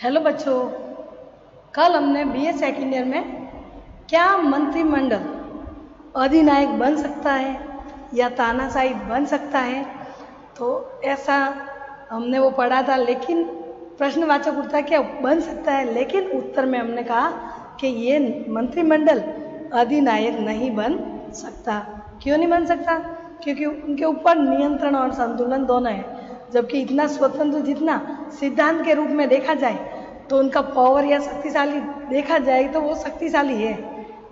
Hello बच्चों, कल हमने बीए सेकेंड ईयर में क्या मंत्रिमंडल अधिनायक बन सकता है या तानाशाही बन सकता है, तो ऐसा हमने वो पढ़ा था। लेकिन प्रश्नवाचक उठता क्या बन सकता है, लेकिन उत्तर में हमने कहा कि ये मंत्रिमंडल अधिनायक नहीं बन सकता। क्यों नहीं बन सकता? क्योंकि उनके ऊपर नियंत्रण और संतुलन दोनों है। जबकि इतना स्वतंत्र जितना सिद्धांत के रूप में देखा जाए तो उनका पावर या शक्तिशाली देखा जाए तो वो शक्तिशाली है,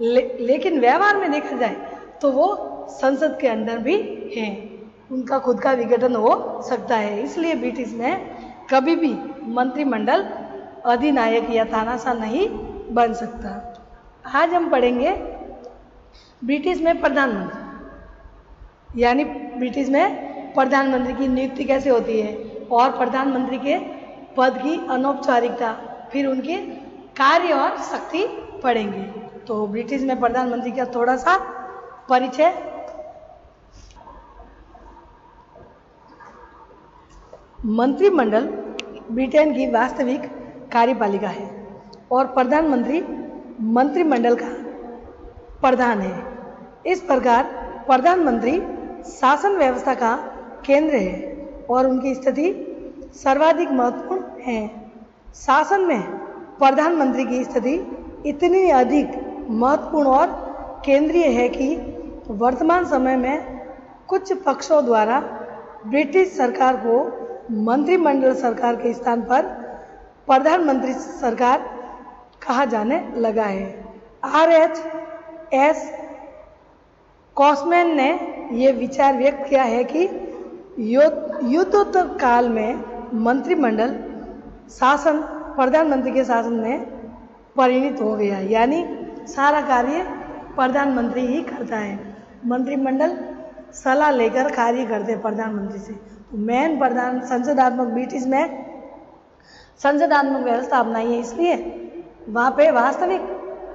लेकिन व्यवहार में देखा जाए तो वो संसद के अंदर भी है, उनका खुद का विघटन हो सकता है। इसलिए ब्रिटिश में कभी भी मंत्रिमंडल अधिनायक या तानाशाह नहीं बन सकता। आज हम पढ़ेंगे ब्रिटिश में प्रधानमंत्री, यानी ब्रिटिश में प्रधानमंत्री की नियुक्ति कैसे होती है और प्रधानमंत्री के पद की अनौपचारिकता, फिर उनके कार्य और शक्ति पढ़ेंगे। तो ब्रिटिश में प्रधानमंत्री का थोड़ा सा परिचय। मंत्रिमंडल ब्रिटेन की वास्तविक कार्यपालिका है और प्रधानमंत्री मंत्रिमंडल का प्रधान है। इस प्रकार प्रधानमंत्री शासन व्यवस्था का केंद्र है और उनकी स्थिति सर्वाधिक महत्वपूर्ण है। शासन में प्रधानमंत्री की स्थिति इतनी अधिक महत्वपूर्ण और केंद्रीय है कि वर्तमान समय में कुछ पक्षों द्वारा ब्रिटिश सरकार को मंत्रिमंडल सरकार के स्थान पर प्रधानमंत्री सरकार कहा जाने लगा है। RHS कॉसमैन ने ये विचार व्यक्त किया है कि युद्धोत्तर काल में मंत्रिमंडल शासन प्रधानमंत्री के शासन में परिणत हो गया, यानी सारा कार्य प्रधानमंत्री ही करता है। मंत्रिमंडल सलाह लेकर कार्य करते हैं प्रधानमंत्री से। तो मेन प्रधान संसदात्मक ब्रिटिश में संसदात्मक व्यवस्था अपनाई है, इसलिए वहाँ पे वास्तविक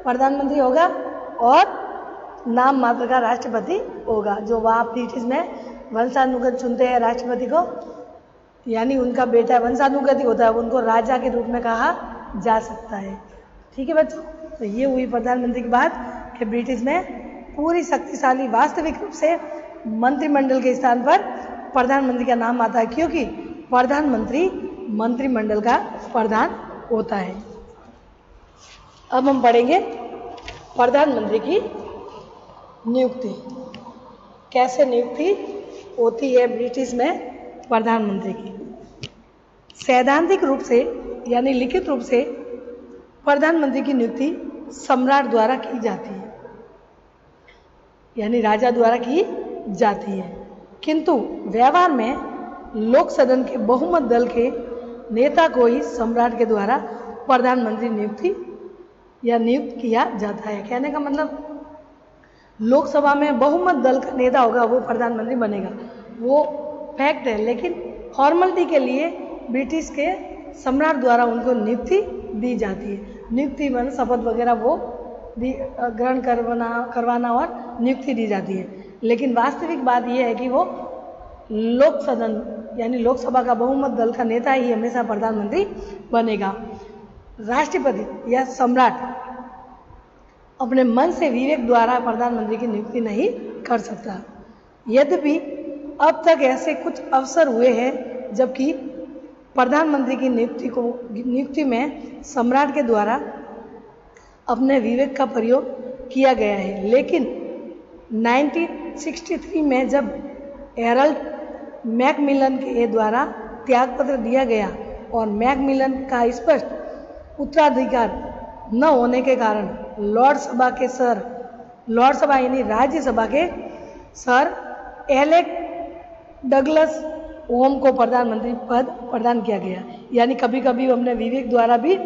प्रधानमंत्री होगा और नाम मात्र का राष्ट्रपति होगा। जो वहाँ ब्रिटिश में वंशानुगत चुनते हैं राष्ट्रपति को, यानी उनका बेटा वंशानुगत ही होता है, उनको राजा के रूप में कहा जा सकता है। ठीक है बच्चों, तो ये हुई प्रधानमंत्री की बात कि ब्रिटिश में पूरी शक्तिशाली वास्तविक रूप से मंत्रिमंडल के स्थान पर प्रधानमंत्री का नाम आता है, क्योंकि प्रधानमंत्री मंत्रिमंडल का प्रधान होता है। अब हम पढ़ेंगे प्रधानमंत्री की नियुक्ति, कैसे नियुक्ति होती है ब्रिटिश में प्रधानमंत्री की। सैद्धांतिक रूप से यानी लिखित रूप से प्रधानमंत्री की नियुक्ति सम्राट द्वारा की जाती है, यानी राजा द्वारा की जाती है, किंतु व्यवहार में लोक सदन के बहुमत दल के नेता को ही सम्राट के द्वारा प्रधानमंत्री नियुक्त किया जाता है। कहने का मतलब लोकसभा में बहुमत दल का नेता होगा वो प्रधानमंत्री बनेगा, वो फैक्ट है। लेकिन फॉर्मेलिटी के लिए ब्रिटिश के सम्राट द्वारा उनको नियुक्ति दी जाती है। नियुक्ति मन शपथ वगैरह वो ग्रहण करवाना और नियुक्ति दी जाती है। लेकिन वास्तविक बात यह है कि वो लोक सदन यानी लोकसभा का बहुमत दल का नेता ही हमेशा प्रधानमंत्री बनेगा। राष्ट्रपति या सम्राट अपने मन से विवेक द्वारा प्रधानमंत्री की नियुक्ति नहीं कर सकता। यद्यपि अब तक ऐसे कुछ अवसर हुए हैं जबकि प्रधानमंत्री की नियुक्ति में सम्राट के द्वारा अपने विवेक का प्रयोग किया गया है। लेकिन 1963 में जब हेरल्ड मैकमिलन के द्वारा त्यागपत्र दिया गया और मैकमिलन का स्पष्ट उत्तराधिकार न होने के कारण लॉर्ड सभा यानी राज्यसभा के सर एलेक डगलस होम को प्रधानमंत्री पद प्रदान किया गया। यानी कभी कभी वो अपने विवेक द्वारा भी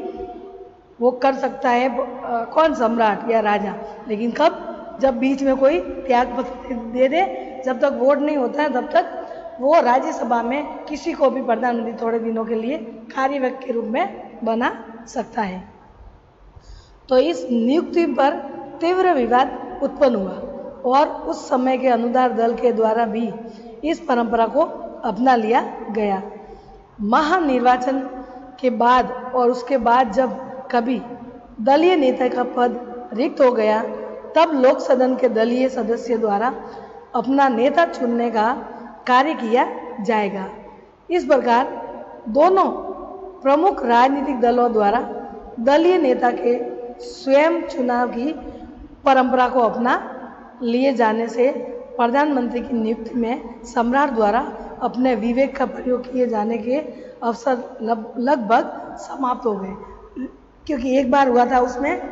वो कर सकता है कौन, सम्राट या राजा, लेकिन कब, जब बीच में कोई त्याग पत्र दे दे, जब तक वोट नहीं होता है तब तक वो राज्यसभा में किसी को भी प्रधानमंत्री थोड़े दिनों के लिए कार्यवाहक के रूप में बना सकता है। तो इस नियुक्ति पर तीव्र विवाद उत्पन्न हुआ और उस समय के अनुदार दल के द्वारा भी इस परंपरा को अपना लिया गया। महानिर्वाचन के बाद और उसके बाद जब कभी दलीय नेता का पद रिक्त हो गया तब लोक सदन के दलीय सदस्य द्वारा अपना नेता चुनने का कार्य किया जाएगा। इस प्रकार दोनों प्रमुख राजनीतिक दलों द्वारा दलीय नेता के स्वयं चुनाव की परंपरा को अपना लिए जाने से प्रधानमंत्री की नियुक्ति में सम्राट द्वारा अपने विवेक का प्रयोग किए जाने के अवसर लगभग समाप्त हो गए। क्योंकि एक बार हुआ था, उसमें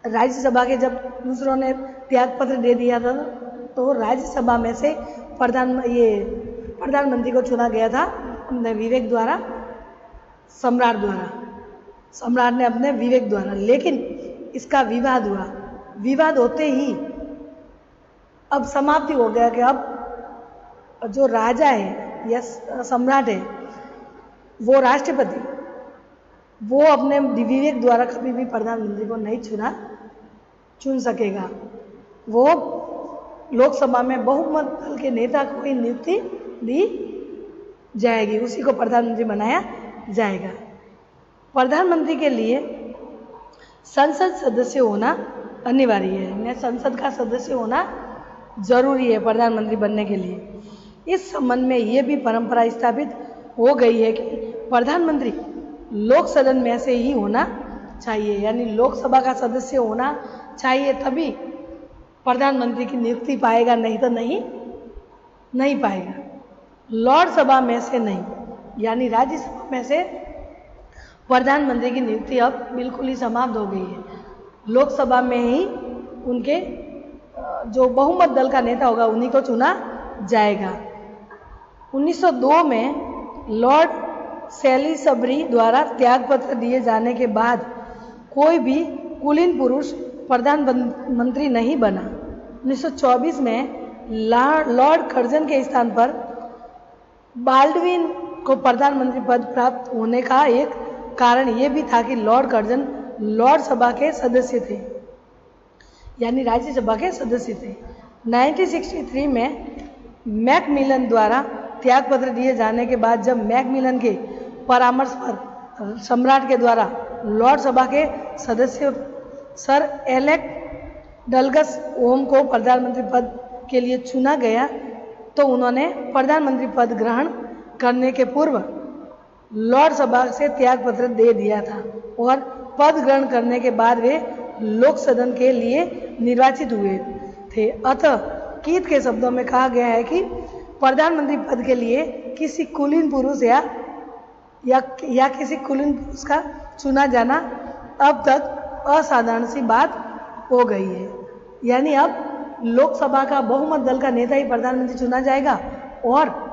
राज्यसभा के जब दूसरों ने त्याग पत्र दे दिया था तो राज्यसभा में से प्रधानमंत्री को चुना गया था अपने विवेक द्वारा, सम्राट ने अपने विवेक द्वारा। लेकिन इसका विवाद हुआ, विवाद होते ही अब समाप्ति हो गया कि अब जो राजा है या सम्राट है वो राष्ट्रपति, वो अपने विवेक द्वारा कभी भी प्रधानमंत्री को नहीं चुन सकेगा। वो लोकसभा में बहुमत दल के नेता को ही नियुक्ति दी जाएगी, उसी को प्रधानमंत्री बनाया जाएगा। प्रधानमंत्री के लिए संसद सदस्य होना अनिवार्य है, संसद का सदस्य होना जरूरी है प्रधानमंत्री बनने के लिए। इस संबंध में ये भी परंपरा स्थापित हो गई है कि प्रधानमंत्री लोक सदन में से ही होना चाहिए, यानी लोकसभा का सदस्य होना चाहिए तभी प्रधानमंत्री की नियुक्ति पाएगा, नहीं तो नहीं पाएगा। लॉर्ड सभा में से नहीं, यानी राज्यसभा में से प्रधानमंत्री की नियुक्ति अब बिल्कुल ही समाप्त हो गई है। लोकसभा में ही उनके जो बहुमत दल का नेता होगा उन्हीं को चुना जाएगा। 1902 में लॉर्ड सेलिसबरी द्वारा त्यागपत्र दिए जाने के बाद कोई भी कुलीन पुरुष प्रधानमंत्री नहीं बना। 1924 में लॉर्ड कर्जन के स्थान पर बाल्डविन को प्रधानमंत्री पद प्राप्त होने का एक कारण ये भी था कि लॉर्ड कर्जन लॉर्ड सभा के सदस्य थे, यानी राज्यसभा के सदस्य थे। 1963 में मैकमिलन द्वारा त्यागपत्र दिए जाने के बाद जब मैकमिलन के परामर्श पर सम्राट के द्वारा लॉर्ड सभा के सदस्य सर एलेक डलगस ओम को प्रधानमंत्री पद के लिए चुना गया तो उन्होंने प्रधानमंत्री पद ग्रहण करने के पूर्व लॉर्ड सभा से त्यागपत्र दे दिया था और पद ग्रहण करने के बाद वे लोक सदन के लिए निर्वाचित हुए थे। अतः कीट के शब्दों में कहा गया है कि प्रधानमंत्री पद के लिए किसी कुलीन पुरुष या किसी कुलीन पुरुष का चुना जाना अब तक असाधारण सी बात हो गई है। यानी अब लोकसभा का बहुमत दल का नेता ही प्रधानमंत्री चुना जाएगा और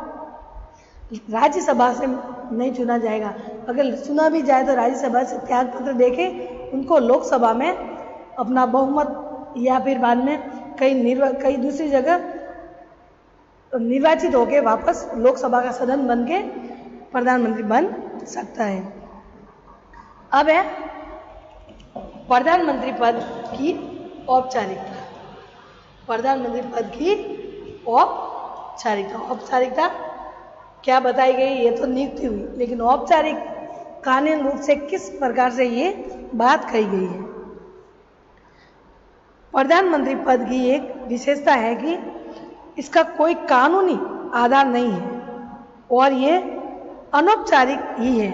राज्यसभा से नहीं चुना जाएगा। अगर चुना भी जाए तो राज्यसभा से त्यागपत्र देके उनको लोकसभा में अपना बहुमत या फिर बाद में कई दूसरी जगह निर्वाचित होके वापस लोकसभा का सदन बन के प्रधानमंत्री बन सकता है। अब है प्रधानमंत्री पद की औपचारिकता। प्रधानमंत्री पद की औपचारिकता क्या बताई गई? ये तो नियुक्ति हुई, लेकिन औपचारिक कानूनी रूप से किस प्रकार से ये बात कही गई है? प्रधानमंत्री पद की एक विशेषता है कि इसका कोई कानूनी आधार नहीं है और ये अनौपचारिक ही है।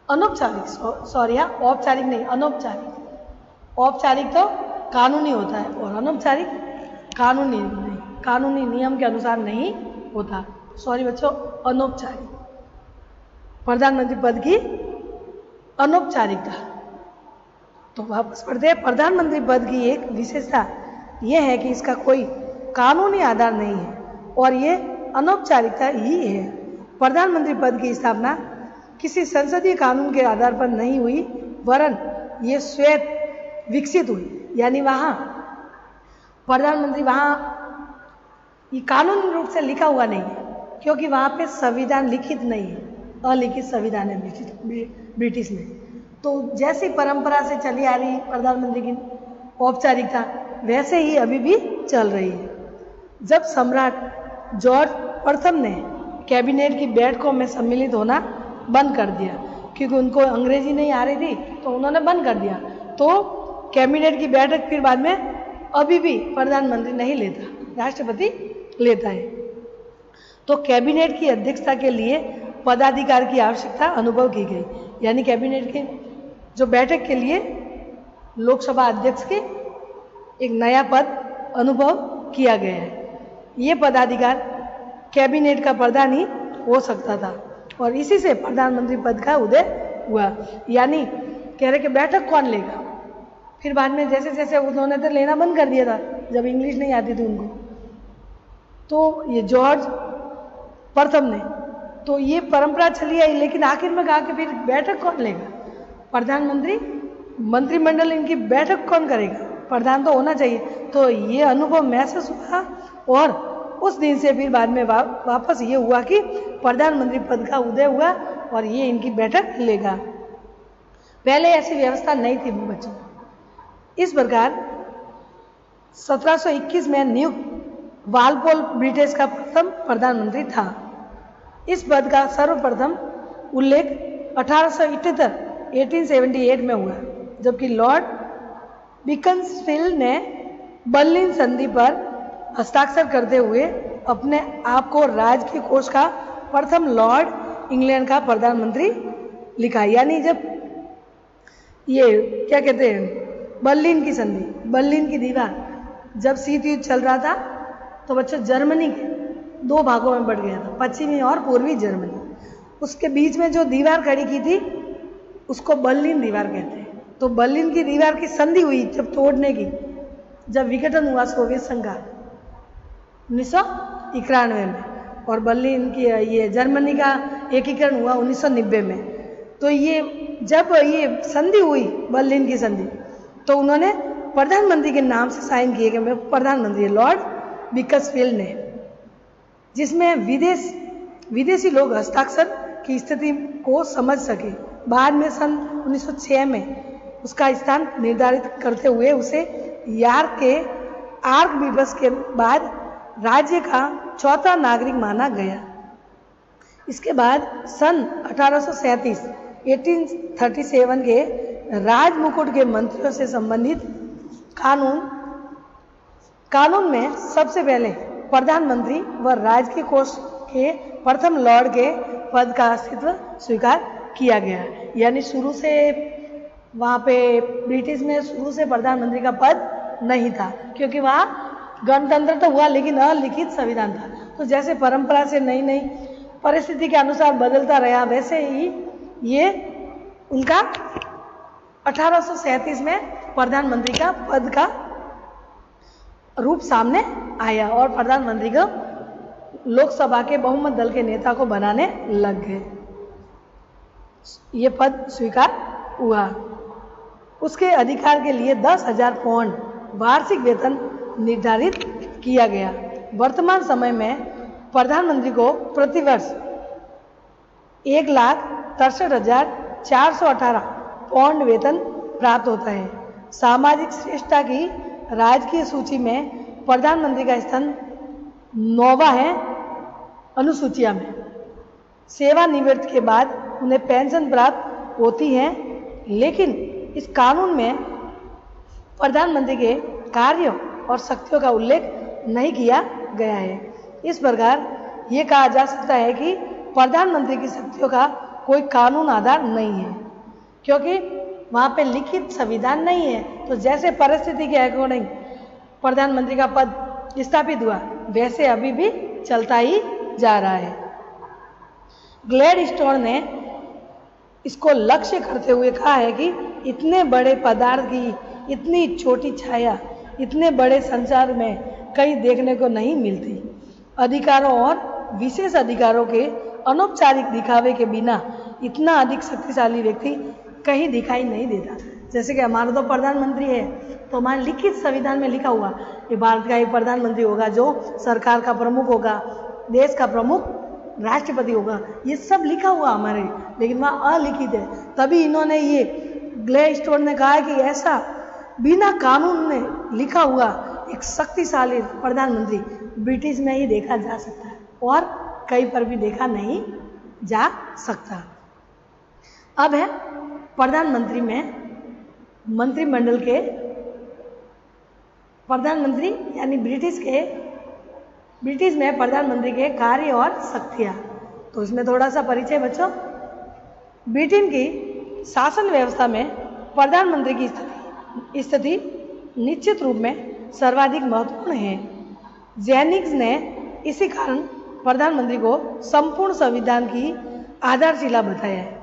औपचारिक नहीं, अनौपचारिक। औपचारिक तो कानूनी होता है और अनौपचारिक कानूनी नियम के अनुसार नहीं होता। अनौपचारिक। प्रधानमंत्री पद की अनौपचारिकता। तो वापस पढ़ते हैं। प्रधानमंत्री पद की एक विशेषता यह है कि इसका कोई कानूनी आधार नहीं है और ये अनौपचारिकता ही है। प्रधानमंत्री पद की स्थापना किसी संसदीय कानून के आधार पर नहीं हुई, वरन ये स्वयं विकसित हुई। यानी वहाँ प्रधानमंत्री ये कानूनी रूप से लिखा हुआ नहीं है, क्योंकि वहाँ पे संविधान लिखित नहीं है, अलिखित संविधान है ब्रिटिश में। तो जैसी परंपरा से चली आ रही प्रधानमंत्री की औपचारिकता वैसे ही अभी भी चल रही है। जब सम्राट जॉर्ज प्रथम ने कैबिनेट की बैठकों में सम्मिलित होना बंद कर दिया, क्योंकि उनको अंग्रेजी नहीं आ रही थी तो उन्होंने बंद कर दिया। तो कैबिनेट की बैठक फिर बाद में अभी भी प्रधानमंत्री नहीं लेता, राष्ट्रपति लेता है। तो कैबिनेट की अध्यक्षता के लिए पदाधिकार की आवश्यकता अनुभव की गई, यानी कैबिनेट के जो बैठक के लिए लोकसभा अध्यक्ष के एक नया पद अनुभव किया गया है। ये पदाधिकार कैबिनेट का प्रधान ही हो सकता था और इसी से प्रधानमंत्री पद का उदय हुआ। यानी कह रहे कि बैठक कौन लेगा, फिर बाद में जैसे जैसे उन्होंने तो लेना बंद कर दिया था जब इंग्लिश नहीं आती थी उनको, तो ये जॉर्ज प्रथम ने, तो ये परंपरा चली आई, लेकिन आखिर में कहा कि फिर बैठक कौन लेगा, प्रधानमंत्री, मंत्रिमंडल इनकी बैठक कौन करेगा, प्रधान तो होना चाहिए। तो ये अनुभव महसूस हुआ और उस दिन से फिर बाद में वापस ये हुआ कि प्रधानमंत्री पद का उदय हुआ और ये इनकी बैठक लेगा। पहले ऐसी व्यवस्था नहीं थी बच्चों। इस प्रकार 1721 में नियुक्त वालपोल ब्रिटिश का प्रथम प्रधानमंत्री था। इस पद का सर्वप्रथम उल्लेख 1878 में हुआ, जबकि लॉर्ड बीकंसफील्ड ने बर्लिन संधि पर हस्ताक्षर करते हुए अपने आप को राजकीय कोष का प्रथम लॉर्ड इंग्लैंड का प्रधानमंत्री लिखा। यानी जब ये क्या कहते हैं बर्लिन की संधि, बर्लिन की दीवार, जब शीत युद्ध चल रहा था तो बच्चों जर्मनी के दो भागों में बढ़ गया था, पश्चिमी और पूर्वी जर्मनी। उसके बीच में जो दीवार खड़ी की थी उसको बर्लिन दीवार कहते हैं। तो बर्लिन की दीवार की संधि हुई जब तोड़ने की, जब विघटन हुआ सोवियत संघ का 1991 में, और बर्लिन की ये जर्मनी का एकीकरण हुआ 1990 में। तो ये जब ये संधि हुई बर्लिन की संधि, तो उन्होंने प्रधानमंत्री के नाम से साइन किए कि मैं प्रधानमंत्री, लॉर्ड बीकंसफील्ड ने, जिसमें विदेशी लोग हस्ताक्षर की स्थिति को समझ सके। बाद में सन 1906 में उसका स्थान निर्धारित करते हुए उसे यॉर्क के आर्क बिशप के बाद राज्य का चौथा नागरिक माना गया। इसके बाद सन 1837 के राजमुकुट के मंत्रियों से संबंधित कानून में सबसे पहले प्रधानमंत्री व राजकीय कोष के प्रथम लॉर्ड के पद का अस्तित्व स्वीकार किया गया। यानी शुरू से वहाँ पे ब्रिटिश में शुरू से प्रधानमंत्री का पद नहीं था, क्योंकि वहाँ गणतंत्र तो हुआ लेकिन अलिखित संविधान था। तो जैसे परंपरा से नई नई परिस्थिति के अनुसार बदलता रहा, वैसे ही ये उनका 1837 में प्रधानमंत्री का पद का रूप सामने आया और प्रधानमंत्री को लोकसभा के बहुमत दल के नेता को बनाने लग गए। ये पद स्वीकार हुआ। उसके अधिकार के लिए 10,000 पाउंड वार्षिक वेतन निर्धारित किया गया। वर्तमान समय में प्रधानमंत्री को प्रतिवर्ष 1,63,418 पाउंड वेतन प्राप्त होता है। सामाजिक श्रेष्ठता की राजकीय सूची में प्रधानमंत्री का स्थान 9वां है अनुसूचिया में। सेवानिवृत्ति के बाद उन्हें पेंशन प्राप्त होती है, लेकिन इस कानून में प्रधानमंत्री के कार्यों और शक्तियों का उल्लेख नहीं किया गया है। इस प्रकार ये कहा जा सकता है कि प्रधानमंत्री की शक्तियों का कोई कानून आधार नहीं है, क्योंकि वहाँ पे लिखित संविधान नहीं है। तो जैसे परिस्थिति के अकॉर्डिंग प्रधानमंत्री का पद स्थापित हुआ, वैसे अभी भी चलता ही जा रहा है। ग्लैडस्टोन ने इसको लक्ष्य करते हुए कहा है कि इतने बड़े पदार्थ की इतनी छोटी छाया इतने बड़े संसार में कहीं देखने को नहीं मिलती। अधिकारों और विशेष अधिकारों के अनौपचारिक दिखावे के बिना इतना अधिक शक्तिशाली व्यक्ति कहीं दिखाई नहीं देता। जैसे कि हमारा तो प्रधानमंत्री है, तो हमारे लिखित संविधान में लिखा हुआ ये भारत का एक प्रधानमंत्री होगा जो सरकार का प्रमुख होगा, देश का प्रमुख राष्ट्रपति होगा, ये सब लिखा हुआ हमारे, लेकिन वहाँ अलिखित है। तभी इन्होंने ये ग्लैडस्टोन ने कहा है कि ऐसा बिना कानून में लिखा हुआ एक शक्तिशाली प्रधानमंत्री ब्रिटिश में ही देखा जा सकता है और कहीं पर भी देखा नहीं जा सकता। अब है प्रधानमंत्री में मंत्रिमंडल के प्रधानमंत्री यानी ब्रिटिश में प्रधानमंत्री के कार्य और शक्तियाँ। तो इसमें थोड़ा सा परिचय बच्चों। ब्रिटेन की शासन व्यवस्था में प्रधानमंत्री की स्थिति निश्चित रूप में सर्वाधिक महत्वपूर्ण है। जेनिंग्स ने इसी कारण प्रधानमंत्री को संपूर्ण संविधान की आधारशिला बताया है।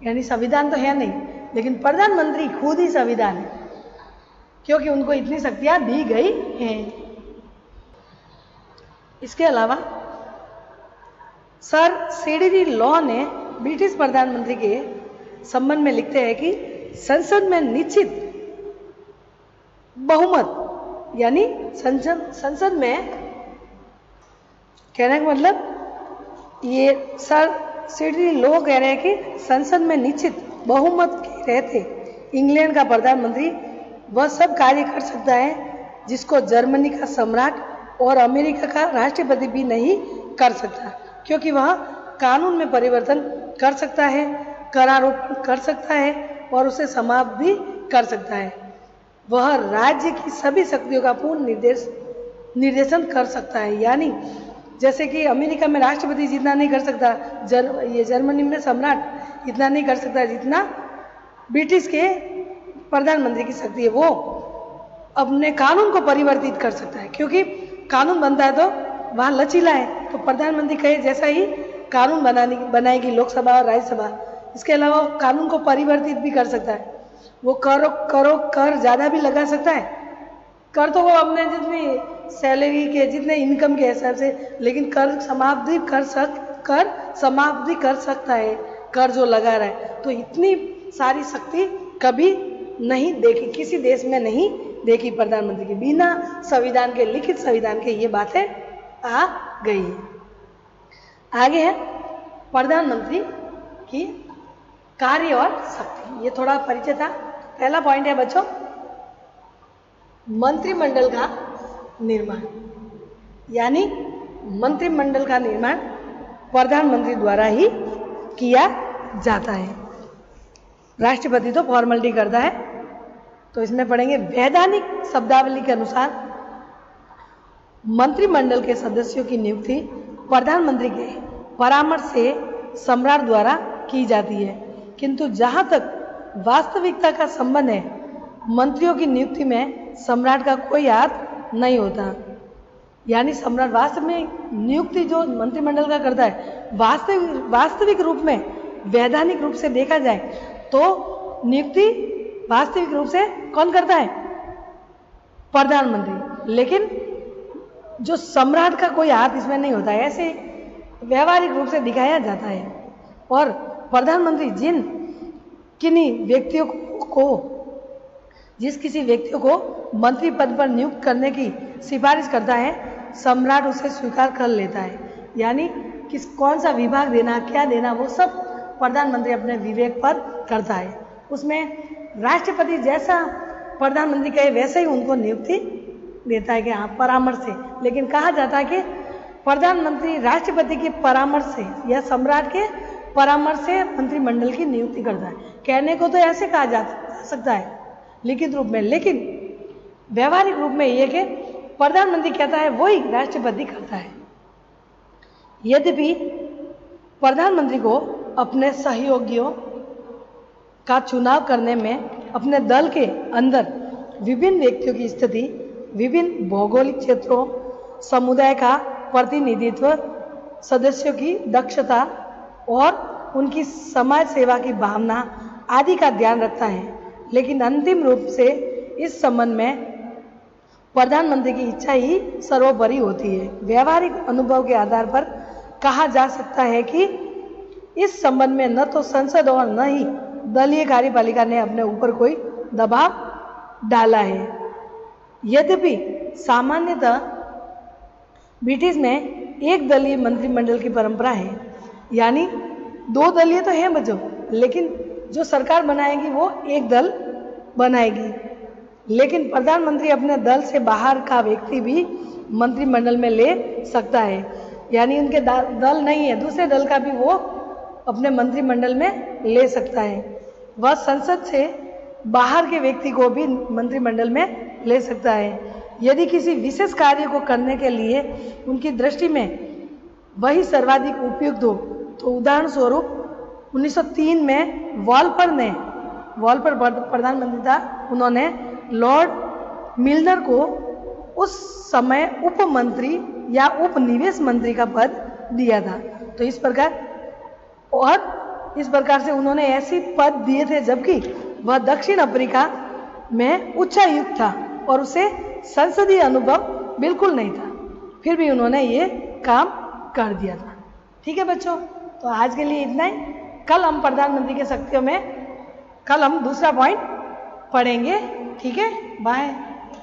यानी संविधान तो है नहीं, लेकिन प्रधानमंत्री खुद ही संविधान है, क्योंकि उनको इतनी शक्तियां दी गई हैं। इसके अलावा सर सीडीडी लॉ ने ब्रिटिश प्रधानमंत्री के संबंध में लिखते हैं कि संसद में निश्चित बहुमत, यानी संसद में कहने का मतलब ये सर सीडीडी लॉ कह रहे हैं कि संसद में निश्चित बहुमत के रहते इंग्लैंड का प्रधानमंत्री वह सब कार्य कर सकता है जिसको जर्मनी का सम्राट और अमेरिका का राष्ट्रपति भी नहीं कर सकता, क्योंकि वह कानून में परिवर्तन कर सकता है, करारोपण कर सकता है और उसे समाप्त भी कर सकता है। वह राज्य की सभी शक्तियों का पूर्ण निर्देशन कर सकता है। यानी जैसे कि अमेरिका में राष्ट्रपति जितना नहीं कर सकता, ये जर्मनी में सम्राट इतना नहीं कर सकता जितना ब्रिटिश के प्रधानमंत्री की शक्ति है। वो अपने कानून को परिवर्तित कर सकता है, क्योंकि कानून बनता है तो वहाँ लचीला है, तो प्रधानमंत्री कहे जैसा ही कानून बनाएगी लोकसभा और राज्यसभा। इसके अलावा कानून को परिवर्तित भी कर सकता है। वो कर ज़्यादा भी लगा सकता है। कर तो वो अपने जितनी सैलरी के जितने इनकम के हिसाब से, लेकिन कर समाप्त भी कर सकता है, कर जो लगा रहा है। तो इतनी सारी शक्ति कभी नहीं देखी, किसी देश में नहीं देखी प्रधानमंत्री की। बिना संविधान के, लिखित संविधान के ये बातें आ गई है। आगे है प्रधानमंत्री की कार्य और शक्ति। ये थोड़ा परिचय था। पहला पॉइंट है बच्चों मंत्रिमंडल का निर्माण, यानी मंत्रिमंडल का निर्माण प्रधानमंत्री द्वारा ही किया जाता है। राष्ट्रपति तो फॉर्मेलिटी करता है। तो इसमें पढ़ेंगे वैधानिक शब्दावली के अनुसार मंत्रिमंडल के सदस्यों की नियुक्ति प्रधानमंत्री के परामर्श से सम्राट द्वारा की जाती है, किंतु जहां तक वास्तविकता का संबंध है मंत्रियों की नियुक्ति में सम्राट का कोई हाथ नहीं होता। यानी सम्राट वास्तव में नियुक्ति जो मंत्रिमंडल का करता है, वास्तविक रूप में वैधानिक रूप से देखा जाए तो नियुक्ति वास्तविक रूप से कौन करता है? प्रधानमंत्री। लेकिन जो सम्राट का कोई हाथ इसमें नहीं होता है, ऐसे व्यवहारिक रूप से दिखाया जाता है। और प्रधानमंत्री जिस किसी व्यक्ति को मंत्री पद पर नियुक्त करने की सिफारिश करता है, सम्राट उसे स्वीकार कर लेता है। यानी कौन सा विभाग देना, क्या देना, वो सब प्रधानमंत्री अपने विवेक पर करता है। उसमें राष्ट्रपति जैसा प्रधानमंत्री कहे वैसे ही उनको नियुक्ति देता है कि हाँ परामर्श से। लेकिन कहा जाता है कि प्रधानमंत्री राष्ट्रपति के परामर्श से या सम्राट के परामर्श से मंत्रिमंडल की नियुक्ति करता है। कहने को तो ऐसे कहा जा सकता है लिखित रूप में, लेकिन व्यवहारिक रूप में ये कि प्रधानमंत्री कहता है वही राष्ट्रपति करता है। यद्यपि प्रधानमंत्री को अपने सहयोगियों का चुनाव करने में अपने दल के अंदर विभिन्न व्यक्तियों की स्थिति, विभिन्न भौगोलिक क्षेत्रों, समुदाय का प्रतिनिधित्व, सदस्यों की दक्षता और उनकी समाज सेवा की भावना आदि का ध्यान रखता है। लेकिन अंतिम रूप से इस संबंध में प्रधानमंत्री की इच्छा ही सर्वोपरि होती है। व्यवहारिक अनुभव के आधार पर कहा जा सकता है कि इस संबंध में न तो संसद और न ही दलीय कार्यपालिका ने अपने ऊपर कोई दबाव डाला है। यद्यपि सामान्यतः ब्रिटिश में एक दलीय मंत्रिमंडल की परंपरा है, यानी दो दलीय तो है बच्चों, लेकिन जो सरकार बनाएगी वो एक दल बनाएगी। लेकिन प्रधानमंत्री अपने दल से बाहर का व्यक्ति भी मंत्रिमंडल में ले सकता है। यानी उनके दल नहीं है, दूसरे दल का भी वो अपने मंत्रिमंडल में ले सकता है। वह संसद से बाहर के व्यक्ति को भी मंत्रिमंडल में ले सकता है यदि किसी विशेष कार्य को करने के लिए उनकी दृष्टि में वही सर्वाधिक उपयुक्त हो। तो उदाहरण स्वरूप 1903 में वॉलपर प्रधानमंत्री था, उन्होंने लॉर्ड मिल्नर को उस समय उप मंत्री या उपनिवेश मंत्री का पद दिया था। तो इस प्रकार से उन्होंने ऐसी पद दिए थे जबकि वह दक्षिण अफ्रीका में उच्चायुक्त था और उसे संसदीय अनुभव बिल्कुल नहीं था, फिर भी उन्होंने ये काम कर दिया था। ठीक है बच्चों, तो आज के लिए इतना ही। कल हम प्रधानमंत्री की शक्तियों में कल हम दूसरा पॉइंट पढ़ेंगे। ठीक है, बाय।